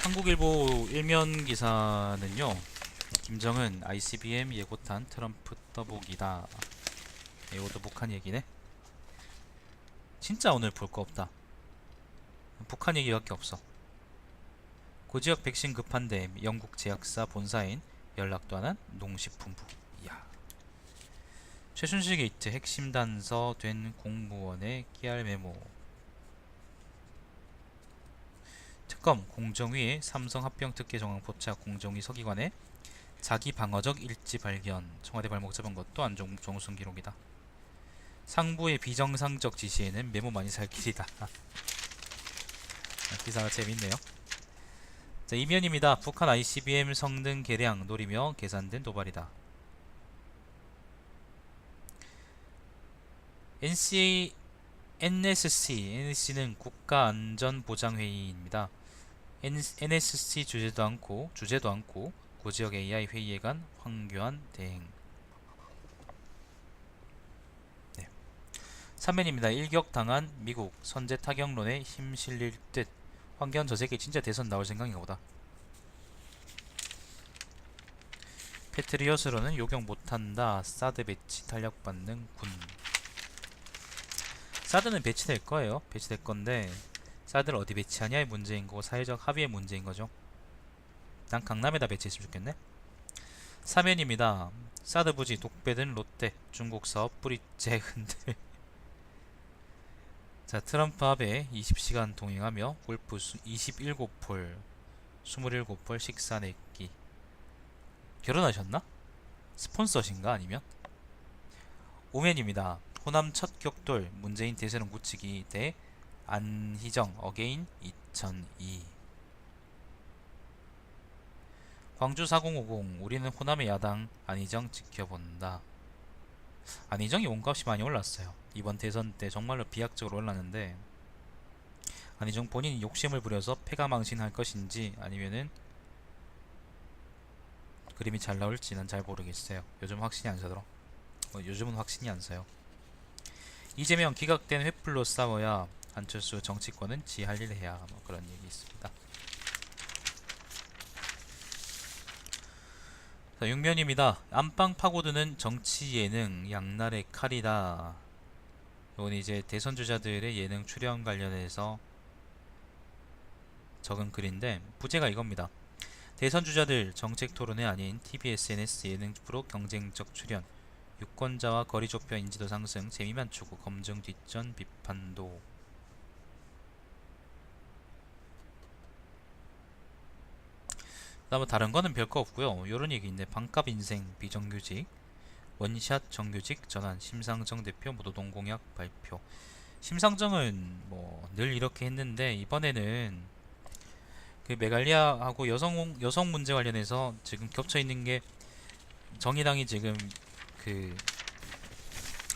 한국일보 일면 기사는요, 김정은 ICBM 예고탄 트럼프 떠보기다. 이것도 북한 얘기네. 진짜 오늘 볼 거 없다. 북한 얘기밖에 없어. 고지역 백신 급한데 영국 제약사 본사인 연락도 안 한 농식품부. 이야. 최순실 게이트 핵심 단서 된 공무원의 깨알 메모. 특검 공정위의 삼성 합병 특혜 정황 포착. 공정위 서기관의 자기 방어적 일지 발견. 청와대 발목 잡은 것도 안종순 기록이다. 상부의 비정상적 지시에는 메모 많이 살 길이다. 기사가 재밌네요. 자, 이면입니다. 북한 ICBM 성능 계량 노리며 계산된 도발이다. NSC는 국가안전보장회의입니다. NSC 주제도 않고 고지역 AI 회의에 간 황교안 대행. 네. 3면입니다. 일격당한 미국 선제 타격론에 힘 실릴 듯. 황교안 저 새끼 진짜 대선 나올 생각인가 보다. 패트리엇으로는 요격 못한다. 사드 배치 탄력받는 군. 사드는 배치될 거예요. 배치될 건데 사드를 어디 배치하냐의 문제인 거고 사회적 합의의 문제인 거죠. 난 강남에다 배치했으면 좋겠네. 3면입니다. 사드 부지 독배든 롯데 중국 사업 뿌리째 흔들. 자, 트럼프 아베 20시간 동행하며 골프 27홀 27홀 식사 내기. 결혼하셨나? 스폰서신가 아니면? 5면입니다. 호남 첫 격돌 문재인 대세론 굳히기 대 안희정 어게인 2002. 광주 4050 우리는 호남의 야당 안희정 지켜본다. 안희정이 몸값이 많이 올랐어요. 이번 대선 때 정말로 비약적으로 올랐는데 안희정 본인이 욕심을 부려서 패가망신할 것인지 아니면은 그림이 잘 나올지는 잘 모르겠어요. 요즘 확신이 안 서더라. 요즘은 확신이 안 서요. 이재명 기각된 횃불로 싸워야 안철수 정치권은 지 할 일 해야 뭐 그런 얘기 있습니다. 자, 6면입니다. 안방 파고드는 정치 예능 양날의 칼이다. 이건 이제 대선 주자들의 예능 출연 관련해서 적은 글인데 부제가 이겁니다. 대선 주자들 정책 토론회 아닌 TV, SNS 예능 프로 경쟁적 출연. 유권자와 거리 좁혀 인지도 상승, 재미만 추구, 검증 뒷전 비판도. 그다음에 다른 거는 별거 없고요. 요런 얘기 있네. 반값 인생 비정규직, 원샷 정규직 전환, 심상정 대표 무도동 공약 발표. 심상정은 뭐 늘 이렇게 했는데 이번에는 그 메갈리아하고 여성 문제 관련해서 지금 겹쳐 있는 게 정의당이 지금 그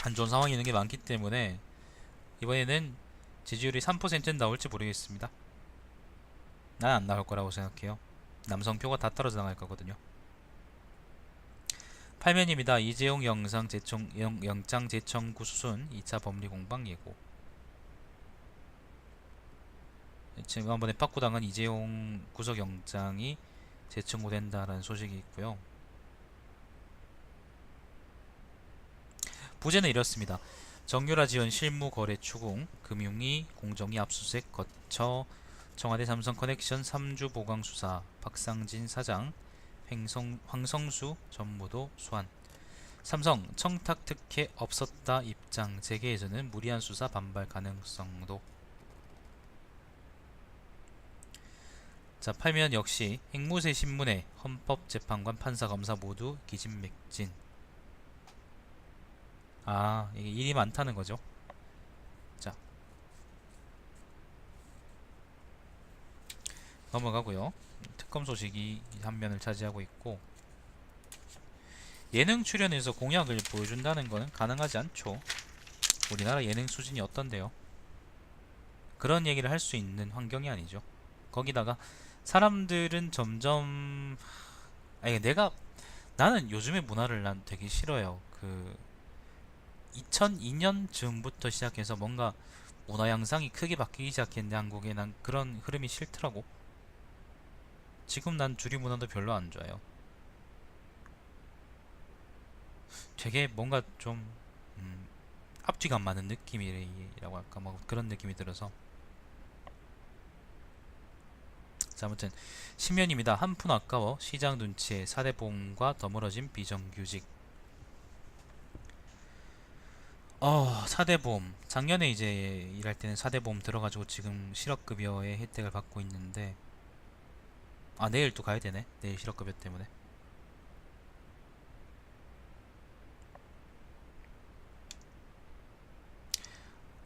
안 좋은 상황이 있는 게 많기 때문에 이번에는 지지율이 3%는 나올지 모르겠습니다. 난 안 나올 거라고 생각해요. 남성표가 다 떨어져 나갈 거거든요. 8면입니다. 이재용 영장 재청구 수순 2차 법리 공방 예고. 지난번에 팍구당한 이재용 구속영장이 재청구된다라는 소식이 있고요. 부제는 이렇습니다. 정유라 지원 실무 거래 추궁, 금융위 공정위 압수수색 거쳐 청와대 삼성 커넥션 3주 보강 수사, 박상진 사장, 황성수 전무도 소환. 삼성 청탁 특혜 없었다 입장. 재계에서는 무리한 수사 반발 가능성도. 자, 8면 역시 앵무새 신문에 헌법재판관 판사 검사 모두 기진맥진. 아, 이게 일이 많다는 거죠. 자, 넘어가고요. 특검 소식이 한 면을 차지하고 있고, 예능 출연에서 공약을 보여준다는 것은 가능하지 않죠. 우리나라 예능 수준이 어떤데요? 그런 얘기를 할 수 있는 환경이 아니죠. 거기다가 사람들은 점점 나는 요즘의 문화를 난 되게 싫어요. 그 2002년 즈음부터 시작해서 뭔가 문화 양상이 크게 바뀌기 시작했는데 한국에 난 그런 흐름이 싫더라고. 지금 난 주류 문화도 별로 안 좋아요. 되게 뭔가 좀 앞뒤가 안 맞는 느낌이라고 할까 뭐 그런 느낌이 들어서. 자, 아무튼 신면입니다. 한 푼 아까워 시장 눈치에 사대보험과 더물어진 비정규직. 사대보험 작년에 이제 일할 때는 사대보험 들어가지고 지금 실업급여의 혜택을 받고 있는데, 내일 또 가야 되네. 내일 실업급여 때문에.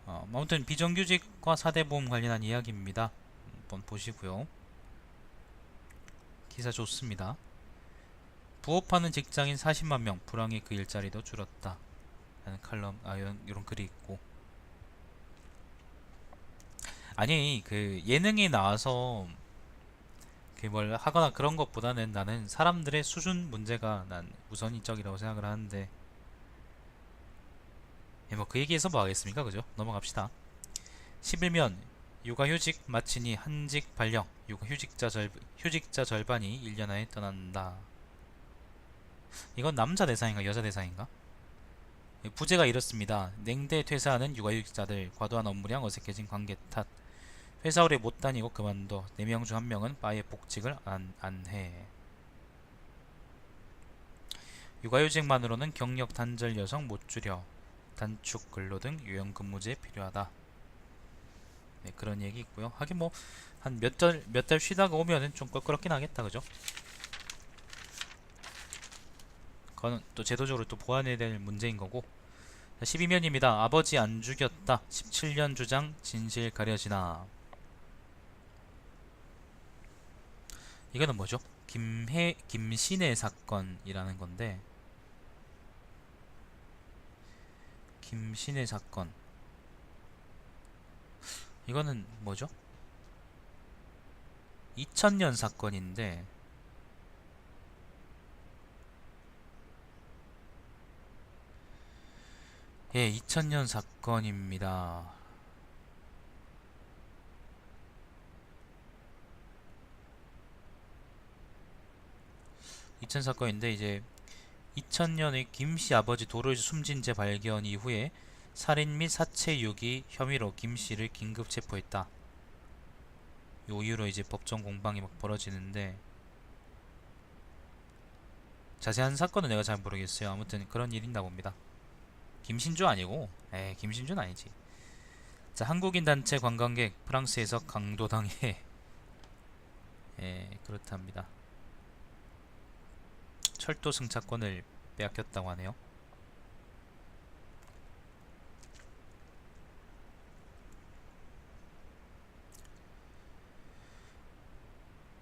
아무튼 비정규직과 사대보험 관련한 이야기입니다. 한번 보시고요. 기사 좋습니다. 부업하는 직장인 40만 명, 불황에 그 일자리도 줄었다 라는 칼럼, 이런 글이 있고. 아니, 그 예능에 나와서 그 뭘 하거나 그런 것보다는 나는 사람들의 수준 문제가 난 우선이적이라고 생각을 하는데, 뭐 그 얘기해서 뭐 하겠습니까? 그죠? 넘어갑시다. 11면 육아휴직 마치니 한직 발령, 휴직자 절반이 1년 안에 떠난다. 이건 남자 대상인가 여자 대상인가? 부제가 이렇습니다. 냉대 퇴사하는 육아휴직자들, 과도한 업무량, 어색해진 관계 탓, 회사 오래 못 다니고 그만둬. 4명 중 1명은 바에 복직을 안 해. 육아휴직만으로는 경력 단절 여성 못 줄여. 단축 근로 등 유연 근무제 필요하다. 네, 그런 얘기 있고요. 하긴 뭐 한 몇 달 쉬다가 오면은 좀 껄끄럽긴 하겠다, 그죠? 그거는 또 제도적으로 또 보완해야 될 문제인 거고. 12면입니다. 아버지 안 죽였다. 17년 주장 진실 가려지나. 이거는 뭐죠? 김신혜 사건이라는 건데, 김신혜 사건. 이거는 뭐죠? 2000년 사건인데, 예, 2000년 사건입니다. (2000) 사건인데, 이제 2000년에 김씨 아버지 도로에서 숨진 채 발견 이후에 살인 및 사체 유기 혐의로 김씨를 긴급 체포했다. 요 이후로 이제 법정 공방이 막 벌어지는데, 자세한 사건은 내가 잘 모르겠어요. 아무튼 그런 일이 있나 봅니다. 김신주 아니고, 김신주는 아니지. 자, 한국인 단체 관광객 프랑스에서 강도당해. 그렇답니다. 철도 승차권을 빼앗겼다고 하네요.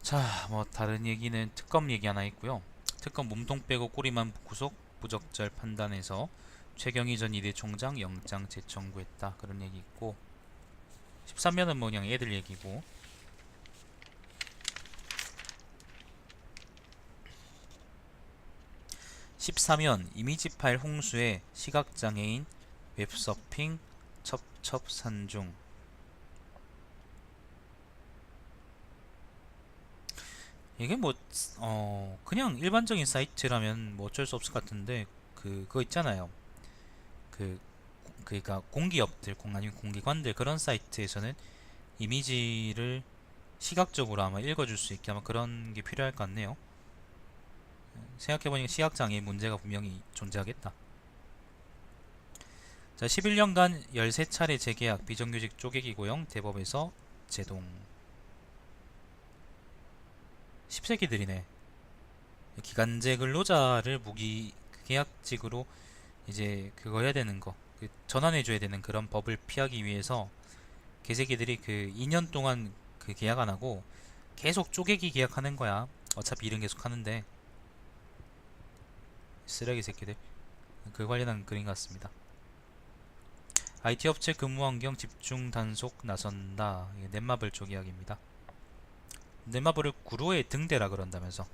자, 뭐 다른 얘기는 특검 얘기 하나 있고요. 특검 몸통 빼고 꼬리만 구속, 부적절 판단해서 최경희 전 이대 총장 영장 재청구했다. 그런 얘기 있고, 13면은 뭐 그냥 애들 얘기고, 14면 이미지 파일 홍수에 시각장애인 웹서핑 첩첩산중. 이게 뭐 그냥 일반적인 사이트라면 뭐 어쩔 수 없을 것 같은데, 그거 있잖아요. 그니까 공기업들, 아니면 공기관들, 그런 사이트에서는 이미지를 시각적으로 아마 읽어줄 수 있게 아마 그런 게 필요할 것 같네요. 생각해보니까 시각장애인 문제가 분명히 존재하겠다. 자, 11년간 13차례 재계약, 비정규직 쪼개기 고용 대법에서 제동. 10세기들이네. 기간제 근로자를 무기계약직으로 이제 그거 해야 되는 거, 전환해줘야 되는 그런 법을 피하기 위해서 개새끼들이 그 2년 동안 그 계약 안 하고 계속 쪼개기 계약하는 거야. 어차피 일은 계속 하는데. 쓰레기 새끼들. 그 관련한 글인 것 같습니다. IT 업체 근무 환경 집중 단속 나선다. 이게 넷마블 쪽 이야기입니다. 넷마블을 구로의 등대라 그런다면서.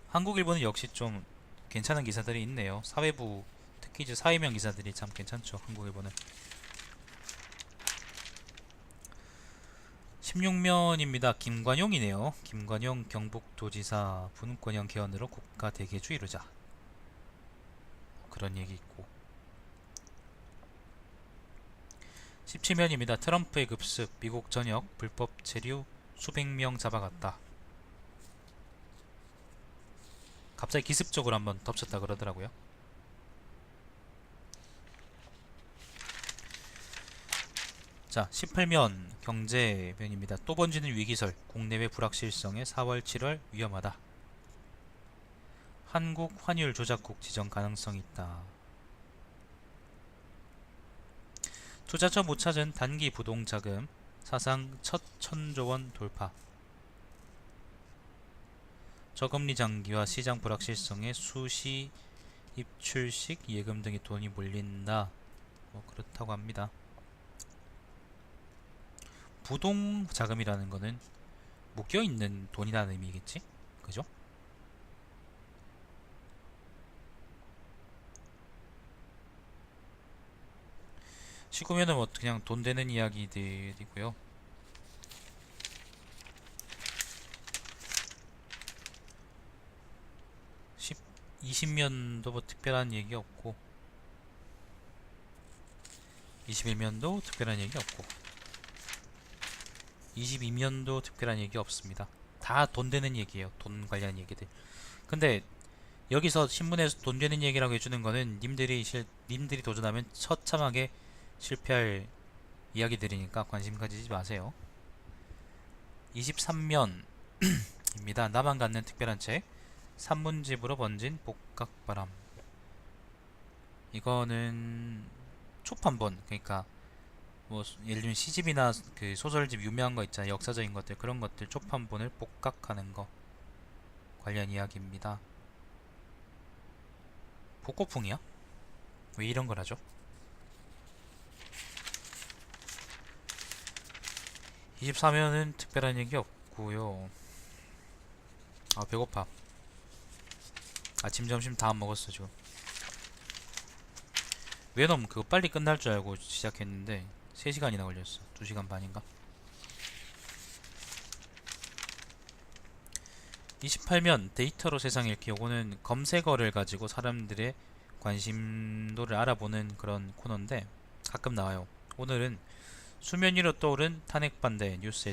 한국 일보는 역시 좀 괜찮은 기사들이 있네요. 사회부, 특히 이제 사회면 기사들이 참 괜찮죠. 한국 일보는. 16면입니다. 김관용이네요. 김관용 경북도지사 분권형 개헌으로 국가 대개주 이루자. 그런 얘기 있고. 17면입니다. 트럼프의 급습, 미국 전역 불법 체류 수백 명 잡아갔다. 갑자기 기습적으로 한번 덮쳤다 그러더라고요. 자, 18면 경제면입니다. 또 번지는 위기설, 국내외 불확실성에 4월 7월 위험하다. 한국 환율 조작국 지정 가능성이 있다. 투자처 못 찾은 단기 부동자금 사상 첫 1,000조원 돌파. 저금리 장기와 시장 불확실성에 수시 입출식 예금 등의 돈이 몰린다. 뭐 그렇다고 합니다. 부동 자금이라는 거는 묶여있는 돈이라는 의미겠지? 그죠? 시구면은 뭐 그냥 돈 되는 이야기들이고요. 20면도 뭐 특별한 얘기 없고 21면도 특별한 얘기 없고 22면도 특별한 얘기 없습니다. 다 돈 되는 얘기예요. 돈 관련 얘기들. 근데 여기서 신문에서 돈 되는 얘기라고 해주는 거는 님들이 도전하면 처참하게 실패할 이야기들이니까 관심 가지지 마세요. 23면입니다. 나만 갖는 특별한 책 산문집으로 번진 복각바람. 이거는 초판본, 그러니까 뭐 예를 들면 시집이나 그 소설집 유명한 거 있잖아요. 역사적인 것들, 그런 것들 초판본을 복각하는 거 관련 이야기입니다. 복고풍이야? 왜 이런 걸 하죠? 24면은 특별한 얘기 없고요. 아, 배고파. 아침 점심 다 안 먹었어 지금. 웨놈 그거 빨리 끝날 줄 알고 시작했는데 3시간이나 걸렸어. 2시간 반인가? 28면 데이터로 세상 읽기. 요거는 검색어를 가지고 사람들의 관심도를 알아보는 그런 코너인데 가끔 나와요. 오늘은 수면 위로 떠오른 탄핵 반대 뉴스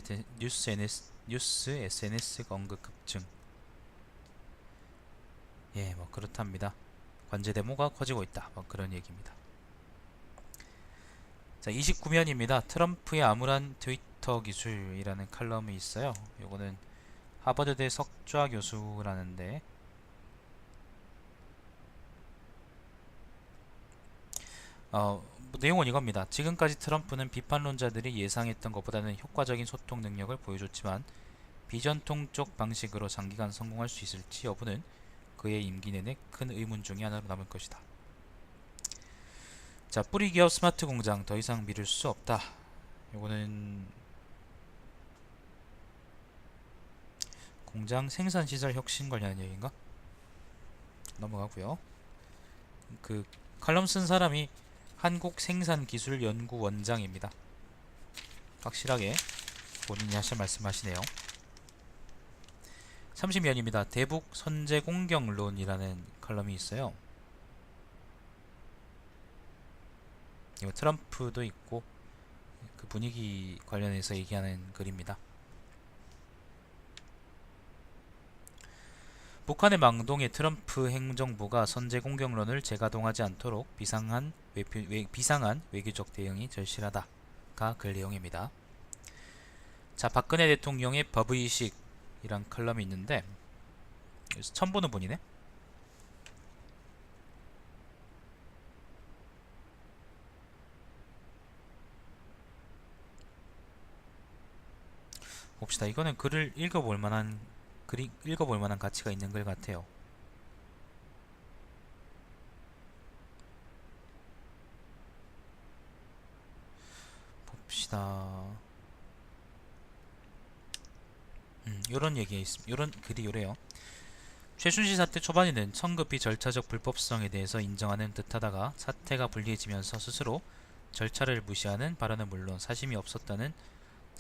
SNS 언급 급증. 예, 뭐 그렇답니다. 관제 데모가 커지고 있다. 뭐 그런 얘기입니다. 자, 29면입니다. 트럼프의 암울한 트위터 기술이라는 칼럼이 있어요. 요거는 하버드대 석좌 교수라는데 내용은 이겁니다. 지금까지 트럼프는 비판론자들이 예상했던 것보다는 효과적인 소통 능력을 보여줬지만 비전통적 방식으로 장기간 성공할 수 있을지 여부는 그의 임기 내내 큰 의문 중의 하나로 남을 것이다. 자, 뿌리 기업 스마트 공장 더 이상 미룰 수 없다. 요거는 공장 생산 시설 혁신 관련 얘기인가? 넘어가고요. 그 칼럼 쓴 사람이 한국생산기술연구원장입니다. 확실하게 본인이 하실 말씀하시네요. 30면입니다. 대북 선제 공격론이라는 칼럼이 있어요. 이거 트럼프도 있고 그 분위기 관련해서 얘기하는 글입니다. 북한의 망동에 트럼프 행정부가 선제 공격론을 재가동하지 않도록 비상한 외교적 대응이 절실하다가 글 내용입니다. 자, 박근혜 대통령의 법의식이란 칼럼이 있는데 처음 보는 분이네. 봅시다. 이거는 글을 읽어볼 만한 가치가 있는 글 같아요. 봅시다. 요런 얘기 요런 글이 요래요. 최순실 사태 초반에는 성급히 절차적 불법성에 대해서 인정하는 듯하다가 사태가 불리해지면서 스스로 절차를 무시하는 발언은 물론 사심이 없었다는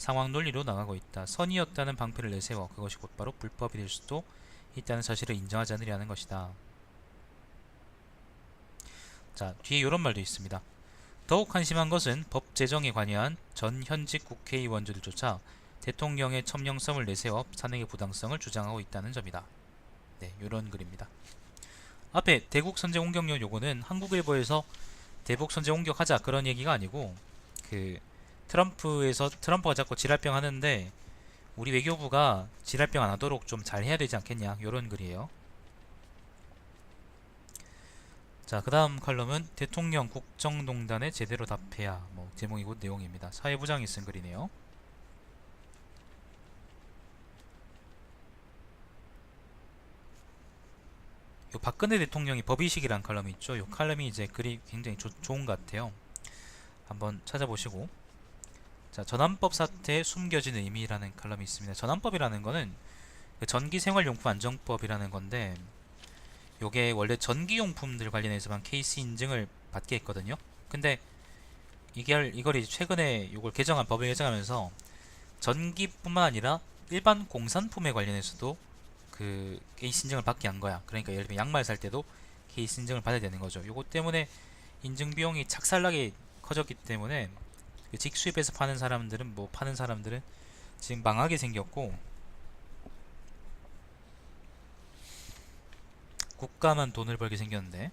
상황 논리로 나가고 있다. 선의였다는 방패를 내세워 그것이 곧바로 불법이 될 수도 있다는 사실을 인정하지 않으려는 것이다. 자, 뒤에 이런 말도 있습니다. 더욱 한심한 것은 법 제정에 관여한 전 현직 국회의원들조차 대통령의 첨령성을 내세워 산행의 부당성을 주장하고 있다는 점이다. 네, 이런 글입니다. 앞에 대국 선제 공격력 요거는 한국일보에서 대북 선제 공격하자 그런 얘기가 아니고 그 트럼프가 자꾸 지랄병 하는데 우리 외교부가 지랄병 안 하도록 좀 잘 해야 되지 않겠냐 요런 글이에요. 자, 그 다음 칼럼은 대통령 국정농단에 제대로 답해야 뭐 제목이고 내용입니다. 사회부장이 쓴 글이네요. 요 박근혜 대통령이 법의식이란 칼럼이 있죠. 요 칼럼이 이제 글이 굉장히 좋은 것 같아요. 한번 찾아보시고. 자, 전환법 사태에 숨겨진 의미라는 칼럼이 있습니다. 전환법이라는 거는 그 전기생활용품안정법이라는 건데 요게 원래 전기용품들 관련해서만 케이스 인증을 받게 했거든요. 근데 이걸 이제 최근에 요걸 개정한 법을 개정하면서 전기뿐만 아니라 일반 공산품에 관련해서도 그 케이스 인증을 받게 한 거야. 그러니까 예를 들면 양말 살 때도 케이스 인증을 받아야 되는 거죠. 요거 때문에 인증 비용이 착살나게 커졌기 때문에 그 직수입해서 파는 사람들은 지금 망하게 생겼고 국가만 돈을 벌게 생겼는데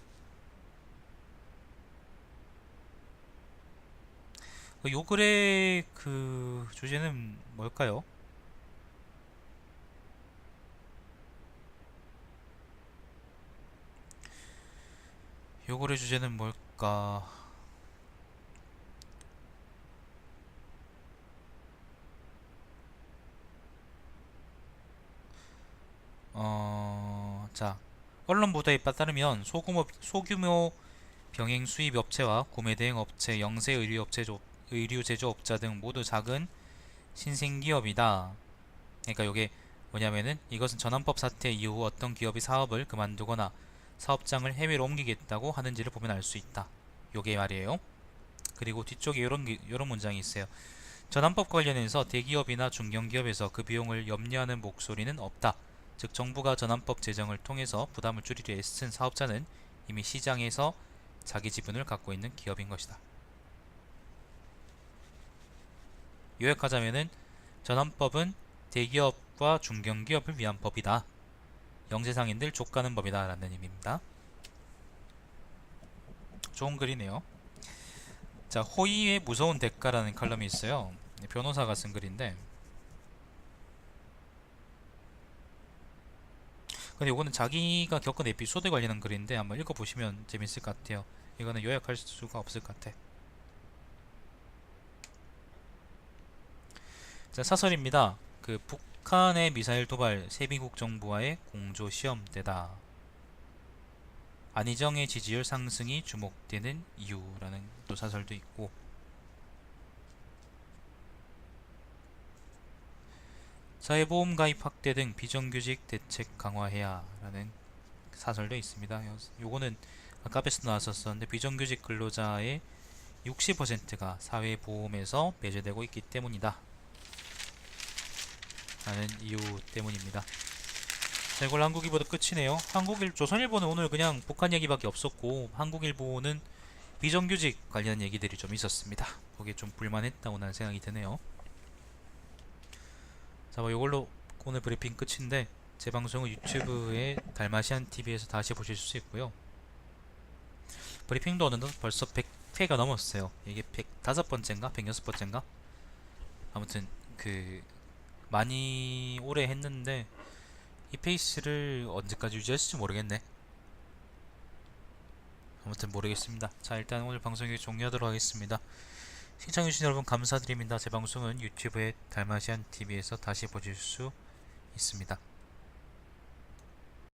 요 글의 그 주제는 뭘까요? 요 글의 주제는 뭘까? 자, 언론 보도에 따르면 소규모 병행 수입 업체와 구매 대행 업체, 영세 의류 제조업자 등 모두 작은 신생기업이다. 그러니까 이게 뭐냐면은 이것은 전환법 사태 이후 어떤 기업이 사업을 그만두거나 사업장을 해외로 옮기겠다고 하는지를 보면 알 수 있다. 요게 말이에요. 그리고 뒤쪽에 이런 문장이 있어요. 전환법 관련해서 대기업이나 중견기업에서 그 비용을 염려하는 목소리는 없다. 즉 정부가 전환법 제정을 통해서 부담을 줄이려 애쓴 사업자는 이미 시장에서 자기 지분을 갖고 있는 기업인 것이다. 요약하자면은 전환법은 대기업과 중견기업을 위한 법이다. 영세상인들 족가는 법이다 라는 의미입니다. 좋은 글이네요. 자, 호의의 무서운 대가라는 칼럼이 있어요. 변호사가 쓴 글인데 근데 이거는 자기가 겪은 에피소드 관련한 글인데 한번 읽어보시면 재밌을 것 같아요. 이거는 요약할 수가 없을 것 같아. 자, 사설입니다. 그 북한의 미사일 도발 세비국 정부와의 공조 시험대다. 안희정의 지지율 상승이 주목되는 이유라는 또 사설도 있고 사회보험 가입 확대 등 비정규직 대책 강화해야 라는 사설도 있습니다. 요거는 아까 앞에서 나왔었는데 비정규직 근로자의 60%가 사회보험에서 배제되고 있기 때문이다 라는 이유 때문입니다. 자, 이걸로 한국일보도 끝이네요. 조선일보는 오늘 그냥 북한 얘기밖에 없었고 한국일보는 비정규직 관련 얘기들이 좀 있었습니다. 거기에 좀 불만했다고 난 생각이 드네요. 자, 뭐 이걸로 오늘 브리핑 끝인데 제 방송은 유튜브에 달마시안 TV에서 다시 보실 수 있고요. 브리핑도 어느덧 벌써 100회가 넘었어요. 이게 105번째인가? 106번째인가? 아무튼 그 많이 오래 했는데 이 페이스를 언제까지 유지할지 모르겠네. 아무튼 모르겠습니다. 자, 일단 오늘 방송 여기 종료하도록 하겠습니다. 시청해주신 여러분 감사드립니다. 제 방송은 유튜브에 달마시안 TV에서 다시 보실 수 있습니다.